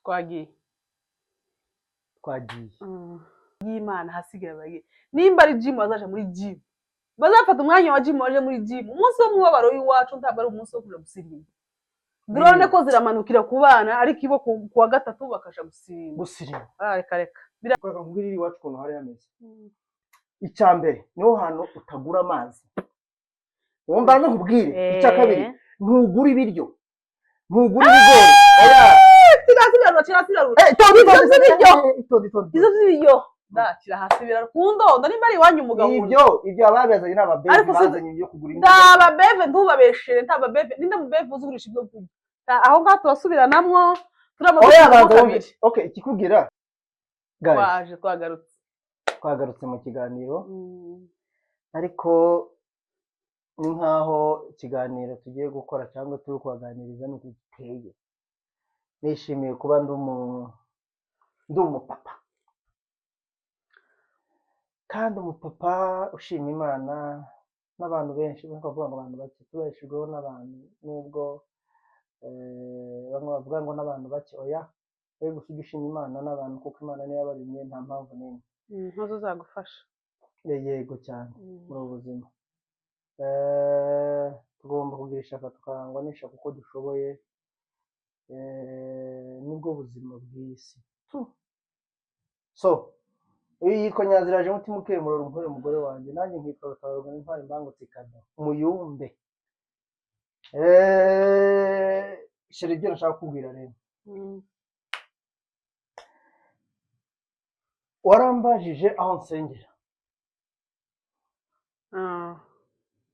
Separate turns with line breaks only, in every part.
twagiye
y'Imana hasigaye abagiye nimba ari gym bazaje muri gym bazafata umwanya wa gym baje muri gym umunsi wo mwabaro w'iwacu ntabwo ari umunsi wo kuja gusirimba drone ko ziramanukira ku bana ariko ibo kuwa gatatu bakaja gusirimba reka
birakoreka nkubwira iwacu ukuntu hari hameze icyambere niho hantu utagura amazi wumva nkubwire icya kabiri ntugura ibiryo ntugura ibigori
kira hasi birarukundo nimba ari iwanyu umugabo
ibyo ababezanye n'ababebe bazanye ibyo kugura
imyenda ndababebe ntubabeshere ntababebe ninde mubebe uzugurisha ibyo kurya aho ngaho turasubiranamwo
kabiri okay ikikugira twagarutse mu kiganiro ariko ni nkaho ikiganiro tugiye gukora cyangwa turi kubaganiriza nuko giteye nishimiye kuba ndi umupapa kandi umupapa ushima Imana n'abantu benshi bakavuga ngo abantu bake tubeshejweho n'abantu nubwo bamwe bavuga ngo n'abantu bake oya we gusa ushima Imana n'abantu kuko Imana niyo yabaremye nta mpamvu n'imwe
ntuzo zagufasha
yego cyane muri ubuzima tugomba kugira ishaka tukarangwa n'ishaka uko dushoboye nibwo buzima bw'isi so iyo yitwa Nyaziraje mutima ukemurora umugore wanjye nanjye nkitwa Rutabarwa n'intwari mbangutse ikada umuyumbe sheri ibyo nashaka kubwira rero warambajije aho nsengera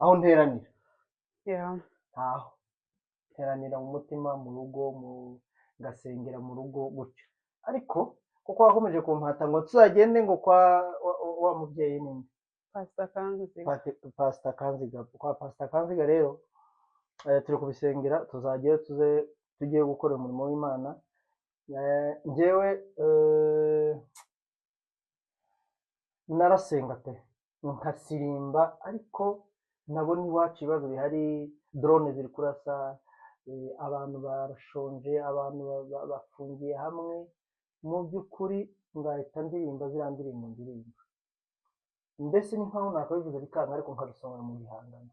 aho nteranira aho nteranira mu mutima mu rugo ngasengera mu rugo gutyo ariko kuko wakomeje kumpata ngo tuzagende ngo kwa wa mubyeyi ninde Pastor Kanziga kwa Pastor Kanziga rero turi kubisengera tuzajyayo tugiye gukora umurimo w'Imana njyewe narasenga pe nkasirimba ariko nabona iwacu ibibazo bihari drone ziri kurasa abantu barashonje abantu bafungiye hamwe mu by'ukuri ngahita ndirimba ndirimbo mbese ni nkaho nakabivuze bikanga ariko nkabisonga mu bihangano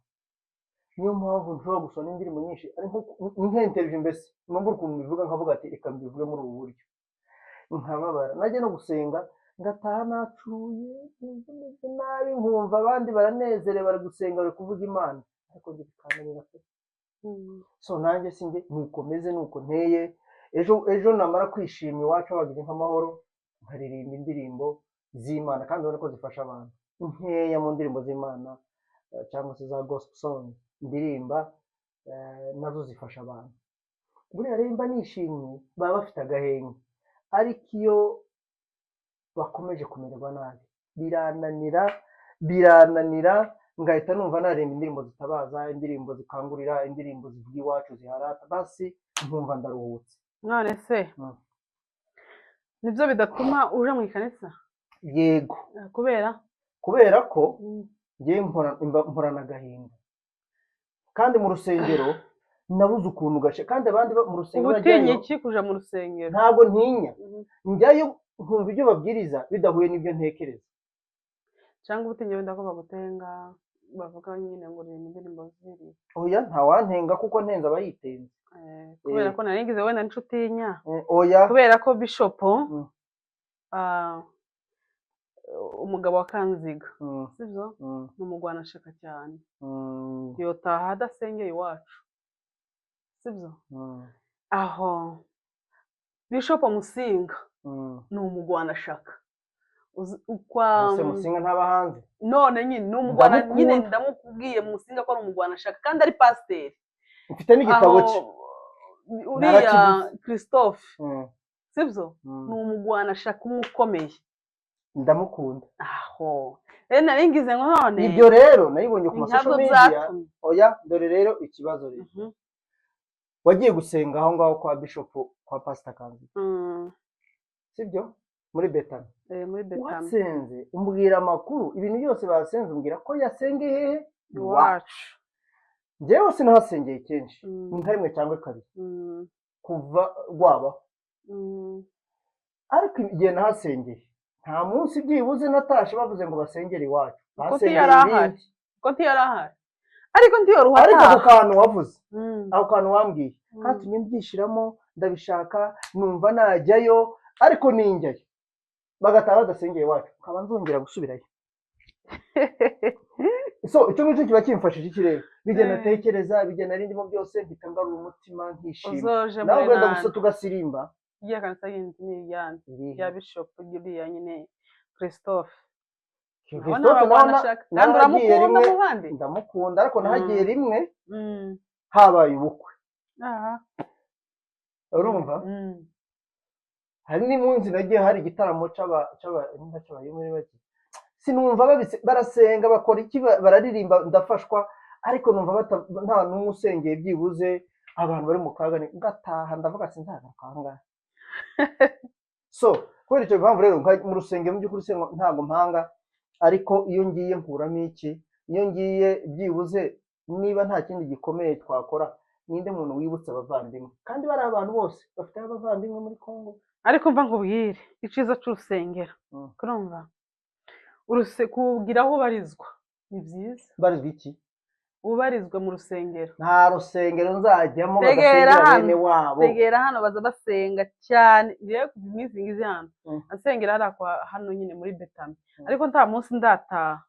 niyo mpamvu nshobora gusoma indirimbo nyinshi ariko ni nk'interview mbese numva ukuntu bivuga nkavuga ati reka mbivuge muri ubu buryo nkababara najye no gusenga ngataha nacuye nabi nkumva abandi baranezerewe bari gusenga bari kuvuga Imana ariko njye bikananira pe so nanjye sinjye nukomeze nuko nteye ejo namara kwishima iwacu bagize nk'amahoro nkaririmba indirimbo z'Imana kandi ubona ko zifasha abantu nkeya mu ndirimbo z'Imana cyangwa se za gospel song ndirimba nazo zifasha abantu buriya rero mba nishimye baba bafite agahenge ariko iyo bakomeje kumererwa nabi birananira ngahita numva naremba indirimbo zitabaza indirimbo zikangurira indirimbo zivuga iwacu ziharata basi nkumva ndaruhutse
none se nibyo bidatuma uje mu ikanisa
yego kubera ko ngiye mporana agahinda kandi mu rusengero nabuze ukuntu gashe kandi abandi mu rusengero
ubutinya iki kuja mu rusengero
ntabwo ntinya njyayo nkumva ibyo babwiriza bidahuye n'ibyo ntekereza
cyangwa ubutinya wenda ko bagutenga bavuga nyine ngo uri indirimbo ziri
oya ntawantenga kuko ntenza abayitenze
kubera ko naringize wenda ncutinya
oya
kubera ko Bishop umugabo wa Kanziga sivyo n'umugwanashaka cyane yotaha adasengeye iwacu sivyo aho Bishop Musinga ni umugwanashaka
use Musinga ntaba hanze
none nyine n'umugwana nyine ndamukubwiye Musinga ko ari umugwanashaka kandi ari pasiteri
mfite n'igitabo cye
uriya Christophe sivyo ni umugwanashaka umukomeye
ndamukunda
aho rero naringize ngo none
ibyo rero nayibonye ku social media oya dore rero ikibazo rero wagiye gusenga aho ngaho kwa Bishop kwa Pastor Kanziga sibyo muri Betani wasenze umbwira amakuru ibintu byose basenze umbwira ko yasenge hehe
iwacu
njyewe sinahasengeye kenshi ni nka rimwe cyangwa kabiri kuva rwabaho ariko igihe nahasengeye nta munsi byibuze natashe bavuze ngo basengere iwacu,
ko
basengeye
ntiyarahari
ibindi.
ko ntiyarahari ariko ntiyoroha
ariko ako kantu wavuze, ako kantu wambwiye
Mm.
katumye mbyishiramo, ndabishaka numva najyayo, ariko ninjyayo bagataha badasengeye iwacu nkaba nzongera gusubirayo. So icyo ngicyo kiba kimfashije iki rero, bijya natekereza, bijya narindimo byose mpita ngarura umutima nkishima.
uzoje
nawe
muri
ugenda
nani
gusa tugasirimba
iya kanisa yindi ni iyande ya bishop iriya nyine Christophe
Christophe nawe
kandi
naragiye
uramukunda
rimwe,
mu bandi
ndamukunda ariko nahagiye rimwe
Mm.
habaye ubukwe,
aha
urumva.
Mm.
hari n'umunsi nagiye hari igitaramo c'abayumuri bake, sinumva barasenga bakora iki, bararirimba ndafashwa, ariko numva nta n'umwe usengeye byibuze abantu bari mu kaga, ngataha ndavuga sinzagaruka aha ngaha. So kubera icyo mpamvu rero mu rusengero mu by'ukuri ntabwo mpanga, ariko iyo ngiye nkuramo iki, iyo ngiye byibuze niba nta kindi gikomeye twakora, ninde muntu wibutsa abavandimwe, kandi bari abantu bose bafite abavandimwe muri Kongo.
ariko mva nkubwire iciza c'urusengero kurumva kugira aho ubarizwa ni byiza.
Barizwa iki?
ubarizwa mu rusengero,
nta rusengero nzajyamo
tegera
bagasengera
hano
bene wabo.
tegera hano baza basenga cyane, ngiye ku minsi ngize hano asengera hano nyine muri Betami, ariko nta munsi ndataha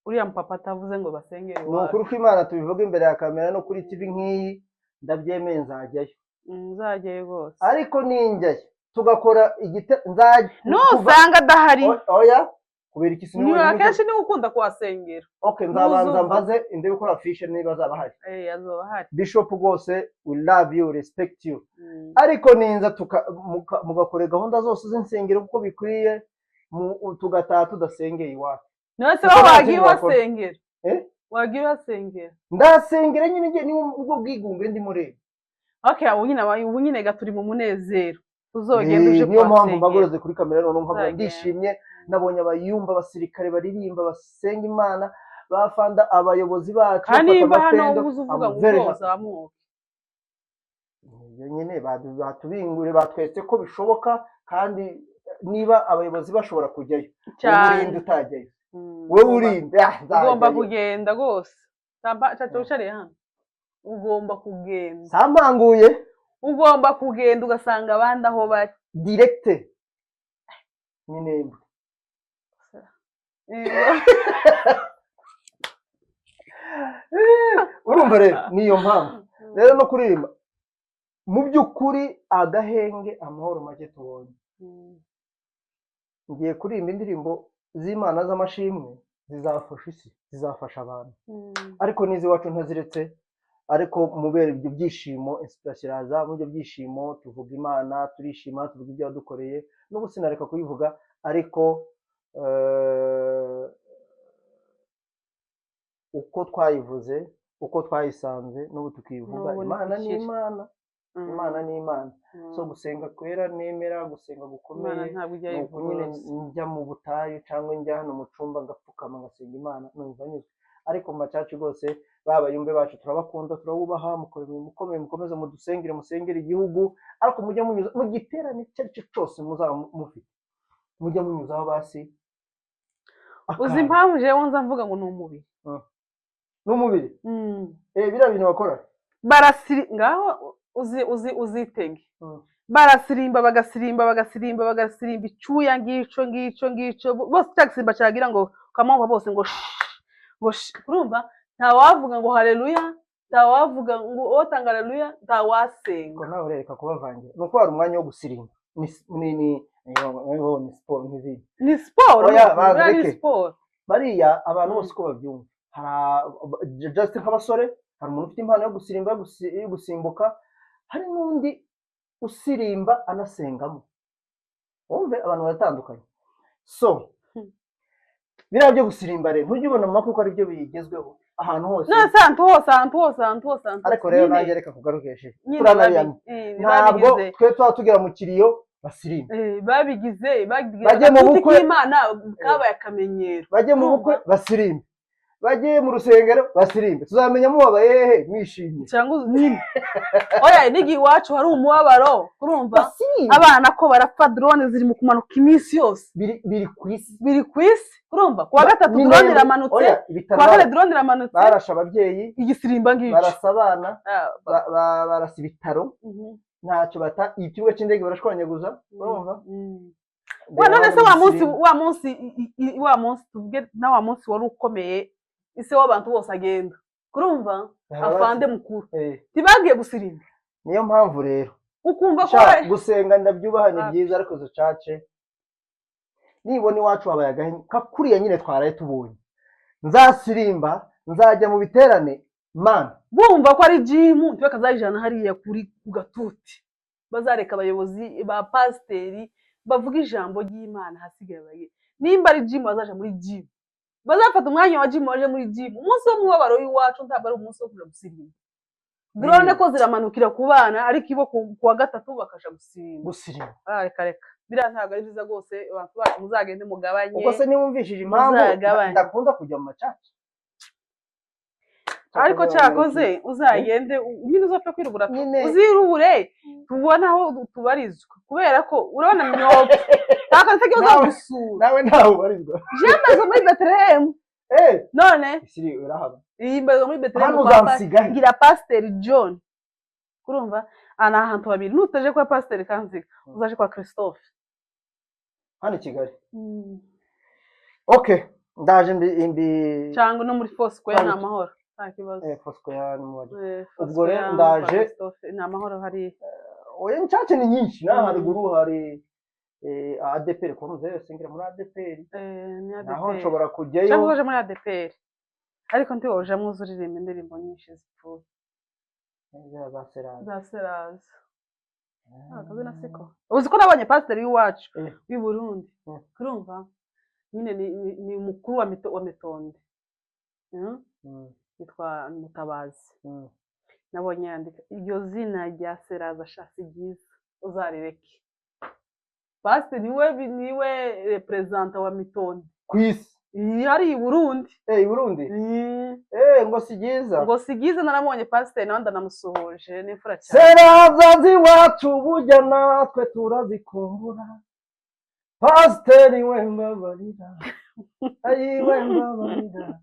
uriya mupapa atavuze ngo basengere
ni ukuri ko Imana tubivuga imbere ya kamera no kuri TV nk'iyi, ndabyemeye nzajyayo.
nzajyayo rwose,
ariko ninjyayo tugakora nzajya
nusanga adahari
oya kubera iki
niwe akenshi niwe ukunda kuhasengera.
Okay, nzabanza mbaze inde gukora fiche niba azaba hari.
azoba ahari.
Bishop rwose we love you, respect you. ariko ninza mugakora gahunda zose z'insengero kuko bikwiye, tugataha tudasengeye iwacu.
None se wagiye wasengera wagiye wasengera?
Ndasengera nyine ni ubwo bwigunge ndi murebe.
Okay, ubu nyine gaturi mu munezero uzogenda uje
niyo mpamvu mbagoroze kuri kamera none nkavuga ndishimye, nabonye abayumba abasirikare baririmba basenga Imana, bafanda abayobozi bacu
bafata hano uvuga ngo uzamuke.
nyine batubingure batwetse ko bishoboka, kandi niba abayobozi bashobora kujyayo urinde utajyayo, wowe urinde
ugomba kugenda rwose. Cyacu ucariye hano ugomba kugenda,
sampanguye
ugomba kugenda ugasanga abandi aho bari
direct Minembwe. urumva rero niyo mpamvu rero no kuririmba mu by'ukuri agahenge amahoro make tubonye. ngiye kuririmba indirimbo z'Imana z'amashimwe zizafasha isi, zizafasha abantu, ariko n'iziwacu ntaziretse, ariko mubere ibyo byishimo inspiration iraza, mu byo byishimo tuvuga Imana, turishima, tuvuga ibyo yadukoreye, n'ubu sinareka kuyivuga, ariko uko twayivuze, uko twayisanze, n'ubu tukivuga Imana ni Imana, Imana ni Imana. So gusenga kwera nemera, gusenga gukomeye nuko nyine njya mu butayu cyangwa njya hano mu cumba ngapfukama ngasenga Imana numva nyuzwe. Ariko mu macaci rwose babayumbe bacu turabakunda, turabubaha, mukore mukomeye, mukomeze mudusengere, musengere igihugu, ariko mujya munyuza mu giterane cyaricyo cyose muzaba mufite, mujya munyuzaho basi.
Uzi impamvu jewe nza mvuga ngo ni umubiri,
n'umubiri biriya bintu bakora
ngaho uzitege, barasirimba bagasirimba icyuya ngico bose cyagisimba cyagira ngo kamamva bose ngo urumva, ntawavuga ngo haleluya, ntawavuga ngo otanga haleluya, ntawasenga.
Nawe urereka kubavangira, nuko hari umwanya wo gusirimba, ni siporo nk'izindi,
ni siporo, ni siporo.
Bariya abantu bose uko babyumva, just nk'abasore, hari umuntu ufite impano yo gusirimba, yo gusimbuka, hari n'undi usirimba anasengamo, wumve abantu baratandukanye. So biriya byo gusirimba rero ntujye ubona mu makuru ari byo bigezweho ahantu hose,
ahantu hose.
ariko rero nanjye reka kugarukeshe turanabiyamye, ntabwo twe tuba tugera mu kiriyo basirimba,
bagize bajye mu bukwe Imana kabaye akamenyero,
bajye mu bukwe basirimba, bagiye mu rusengero basirimbe tuzamenya mubabaye hehe mwishimye
cyangwa nyine oya nigi iwacu hari umubabaro urumva
basirimbe
abana ko barapfa drone ziri mu kumanuka iminsi yose
biri ku isi
urumva kuwa gatatu drone iramanutse kuwa kane drone iramanutse
barasha ababyeyi
igisirimba ngico
barasa abana barasa ibitaro ntacyo bata ikibuga cy'indege barashwanyaguza urumva
none se wa munsi tuvuge na wa munsi wari ukomeye ise w'abantu bose agenda kurumva afande mukuru tibagiye gusirimba
niyo mpamvu rero
ukumva ko
gusenga ndabyubahanye byiza ariko zo cace nibona iwacu habaye agahinda kakuriya nyine twaraye tubonye nzasirimba nzajya mu biterane mana
bumva ko ari jimu ntibakazayijana hariya kuri ku gatuti bazareka abayobozi ba pasiteri bavuga ijambo ry'Imana hasigaye baye nimba ari jimu bazaje muri jimu bazafata umwanya wa jimu baje muri jimu umunsi wo mwabaro w'iwacu ntabwo ari umunsi wo kuja gusirimba drone ko ziramanukira ku bana ariko ibo kuwa gatatu bakasha gusirimba reka bira ntabwo ari byiza rwose abantu bacu muzagende mugabanye
ubwo se niwumvishije impamvu ndakunda kujya mu macaca
ariko cyakoze uzagende nyine uzapfa kwirugura uzirubure tubona aho tubarizwa kubera ko urabona myobo ntakatege uzagusura
nawe ntawe ubarizwa
jemeze muri Bethlehem none
isiri urahaba
iyi mbezo muri Bethlehem ngira Pastor John kurumva ana ahantu babiri nutaje kwa Pastor Kanziga uzaje kwa Christophe
hano Kigali okay ndaje imbi
cyangwa no muri Foursquare na mahoro nta kibazo
Foursquare ni mwaje ubwo rero ndaje
na mahoro hari
oya ncace ni nyinshi na haruguru hari ADPR komuze singira muri ADPR naho nshobora kujyayo
cyangwa uje muri ADPR ariko nti woje muzuririmba indirimbo nyinshi zipfuye za Seraza akazina siko uzi ko nabonye pastor w'iwacu w'i Burundi kurumva nyine ni mukuru wa Metonde yitwa Mutabazi nabonye yandika iryo zina rya Seraza shasi giza uzarireke pastor niwe representa wa Metonde
kwisi
yari i Burundi
i Burundi ngo sigiza
naramubonye pastor nawe ndanamusuhuje n'imfura
cyane Seraza ziwacu burya natwe turazikumbura pastor wembabarira wembabarira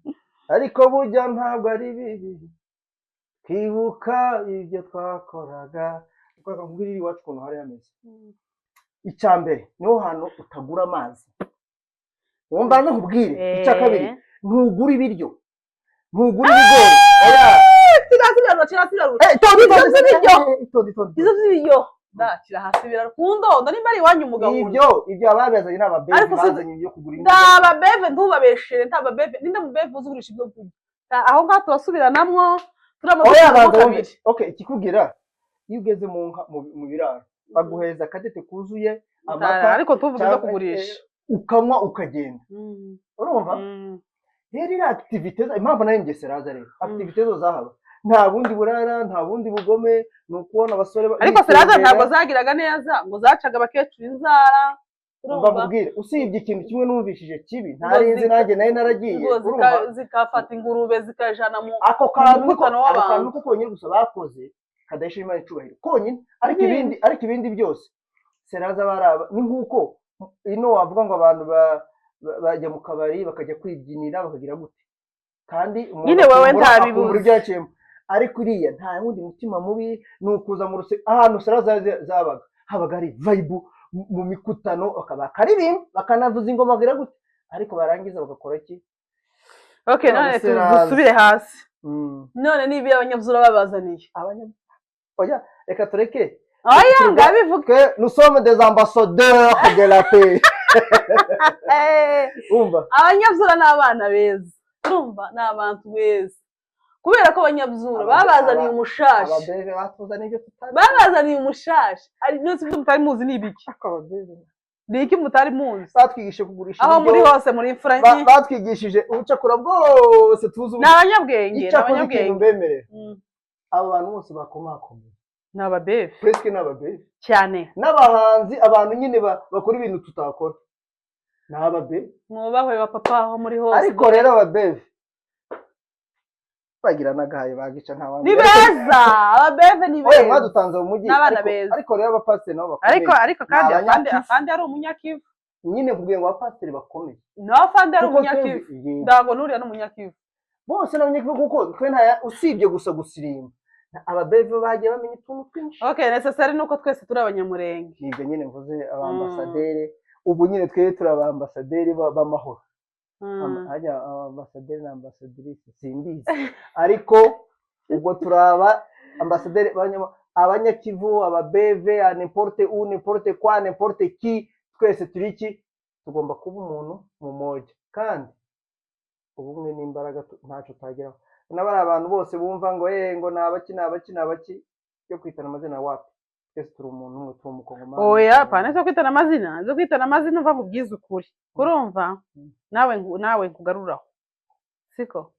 ariko burya ntabwo ari bibi kwibuka ibyo twakoraga uko kubwira iwacu ukuntu hari hameze icyambere niho hantu utagura amazi wumva nkubwire icya kabiri ntugura ibiryo ntugura ibigori
izo z'ibiryo ndakira hasi birarukundo nimba ari iwanyu umugabo
ibyo ababezanye n'ababebe bazanye ibyo kugura
ibiryo ndababeve ntubabeshere ntababeve ninde mubeve uzugurisha ibyo kurya aho ngaho turasubiranamwo
turamaze okay ikikubwira iyo ugeze mu biraro baguheza akadete kuzuye amata
ariko tuvuga zo kugurisha
ukanywa ukagenda urumva rero iri activite impamvu nayo nge Seraza rero activite zo zahaba nta bundi burara nta bundi bugome ni ukubona abasore
ariko Seraza ntabwo zagiraga neza ngo zacaga abakecuru inzara
mbabwire usibye ikintu kimwe numvishije kibi ntarinzi nanjye nayo naragiye
zikafata ingurube zikajana mu
ako kantu ko konyine gusa bakoze kadahesha Imana icubahiro konyine ariko ibindi byose Seraza baraba ni nkuko ino wavuga ngo abantu bajya mu kabari bakajya kwibyinira bakagira gute kandi
nyine wowe ntabibuze
ariko iriya nta wundi mutima mubi ni ukuza mu ahantu Seraza zabaga habaga hari vibe mu mikutano bakaririmba bakanavuza ingoma bagira gute ariko barangiza bagakora iki
okay none dusubire hasi none nibi abanyabuzura babazaniye
oya reka tureke
oya ngabivuga
nous sommes des ambassadeurs de la paix umva
abanyabuzura n'abana beza urumva n'abantu beza kubera ko abanyabuzura babazaniye umushashi
ababebe batuzaniye ibyo tutari
babazaniye umushashi ari byose ibyo mutari muzi ni ibiki ni iki mutari muzi
batwigishije kugurisha
aho muri hose muri imfura
batwigishije ubucakura bwose tuzi
ni abanyabwenge
mbemere abo bantu bose bakomakomeye
ni ababebe
presque ni ababebe
cyane
n'abahanzi abantu nyine bakora ibintu tutakora ni ababebe
mwubahwe ba papa aho muri hose
ariko rero ababebe bagira n'agahaye bagica nta wandi
ni beza ababeve ni
oya
beza
mwadutanze mu mujyi
n'abana beza
ariko rero abapasiteri nabo bakomeye
ariko kandi
Ni abanyakivu.
afande ari umunyakivu
nyine kubwiye ngo abapasiteri bakomeye
no afande ari
Kuko
umunyakivu
twebwe- Yego.
ndago nuriya n'umunyakivu
bose n'abanyakivu kuko twe usibye gusa gusirimba ababeve bagiye bamenya utuntu twinshi
okay necessary nuko twese turi abanyamurenge
nibyo nyine mvuze abambasaderi ubu nyine twebwe turi abambasaderi b'amahoro hajya ambasaderi na ambasadirice simbizi ariko ubwo turaba ambasaderi abanyakivu ababeve n'importe u n'importe kwa n'importe ki twese turi iki tugomba kuba umuntu mu moja kandi ubumwe n'imbaraga ntacyo utageraho n'abari abantu bose bumva ngo ngo nabaki yo kwitana amazina wapi twese turi umuntu umwe turi umukongomani
oya pana zo kwitana amazina uva mu bwiza ukuri kurumva nawe nkugaruraho siko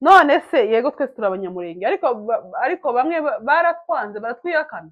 none se yego twese turi abanyamurenge ariko bamwe baratwanze baratwiyakana